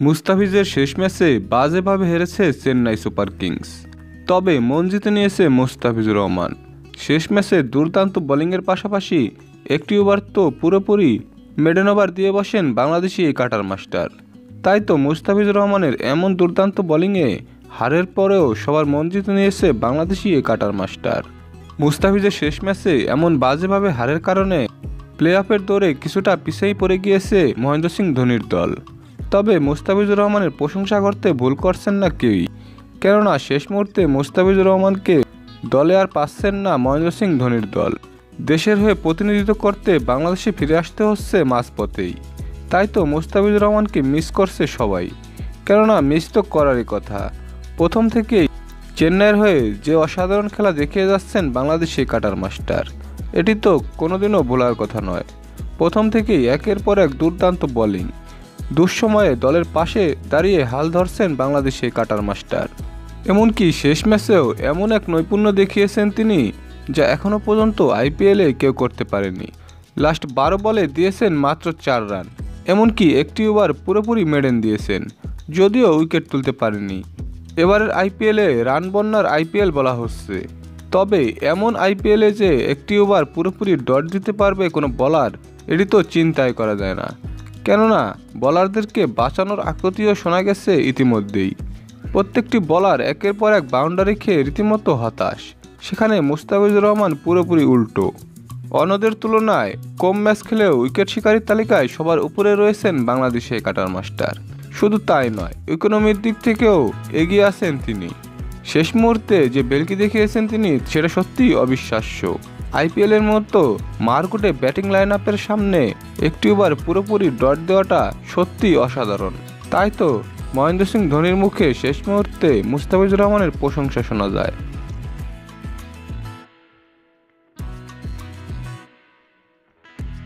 মুস্তাফিজের শেষ ম্যাচে বাজেভাবে হেরেছে চেন্নাই সুপার কিংস। তবে মন জিতে নিয়েছে মুস্তাফিজুর রহমান। শেষ ম্যাচে দুর্দান্ত বোলিংয়ের পাশাপাশি একটি ওভার তো পুরোপুরি মেডেন ওভার দিয়ে বসেন বাংলাদেশি এই কাটার মাস্টার। তাই তো মুস্তাফিজুর রহমানের এমন দুর্দান্ত বোলিংয়ে হারের পরেও সবার মন জিতে নিয়েছে বাংলাদেশি এই কাটার মাস্টার। মুস্তাফিজের শেষ ম্যাচে এমন বাজেভাবে হারের কারণে প্লে অফের দৌড়ে কিছুটা পিছিয়ে পড়ে গিয়েছে মহেন্দ্র সিং ধোনির দল। তবে মুস্তাফিজুর রহমানের প্রশংসা করতে ভুল করছেন না কেউই, কেননা শেষ মুহূর্তে মুস্তাফিজুর রহমানকে দলে আর পাচ্ছেন না মহেন্দ্র সিং ধোনির দল। দেশের হয়ে প্রতিনিধিত্ব করতে বাংলাদেশে ফিরে আসতে হচ্ছে মাঝপথেই। তাই তো মুস্তাফিজুর রহমানকে মিস করছে সবাই, কেননা মিস তো করারই কথা। প্রথম থেকেই চেন্নাইয়ের হয়ে যে অসাধারণ খেলা দেখিয়ে যাচ্ছেন বাংলাদেশি কাটার মাস্টার, এটি তো কোনোদিনও ভোলার কথা নয়। প্রথম থেকেই একের পর এক দুর্দান্ত বোলিং, দুঃসময়ে দলের পাশে দাঁড়িয়ে হাল ধরছেন বাংলাদেশি কাটার মাস্টার। এমনকি শেষ ম্যাচেও এমন এক নৈপুণ্য দেখিয়েছেন তিনি, যা এখনও পর্যন্ত আইপিএলে কেউ করতে পারেনি। লাস্ট 12 বলে দিয়েছেন মাত্র 4 রান, এমনকি একটি ওভার পুরোপুরি মেডেন দিয়েছেন, যদিও উইকেট তুলতে পারেনি। এবারের আইপিএলে রান বন্যার আইপিএল বলা হচ্ছে। তবে এমন আইপিএলে যে একটি ওভার পুরোপুরি ডট দিতে পারবে কোনো বলার, এটি তো চিন্তাই করা যায় না। কেননা বলারদেরকে বাঁচানোর আকুতিও শোনা গেছে ইতিমধ্যেই। প্রত্যেকটি বলার একের পর এক বাউন্ডারি খেয়ে রীতিমতো হতাশ। সেখানে মুস্তাফিজুর রহমান পুরোপুরি উল্টো। অন্যদের তুলনায় কম ম্যাচ খেলেও উইকেট শিকারীর তালিকায় সবার উপরে রয়েছেন বাংলাদেশি কাটার মাস্টার। শুধু তাই নয়, ইকোনমির দিক থেকেও এগিয়ে আছেন তিনি। শেষ মুহূর্তে যে বেলকি দেখিয়েছেন তিনি, সেটা সত্যিই অবিশ্বাস্য। আইপিএলের মতো মারকুটে ব্যাটিং লাইন আপের সামনে একটি ওভার পুরোপুরি ডট দেওয়াটা সত্যিই অসাধারণ। তাই তো মহেন্দ্র সিং ধোনির মুখে শেষ মুহূর্তে মুস্তাফিজুর রহমানের প্রশংসা শোনা যায়।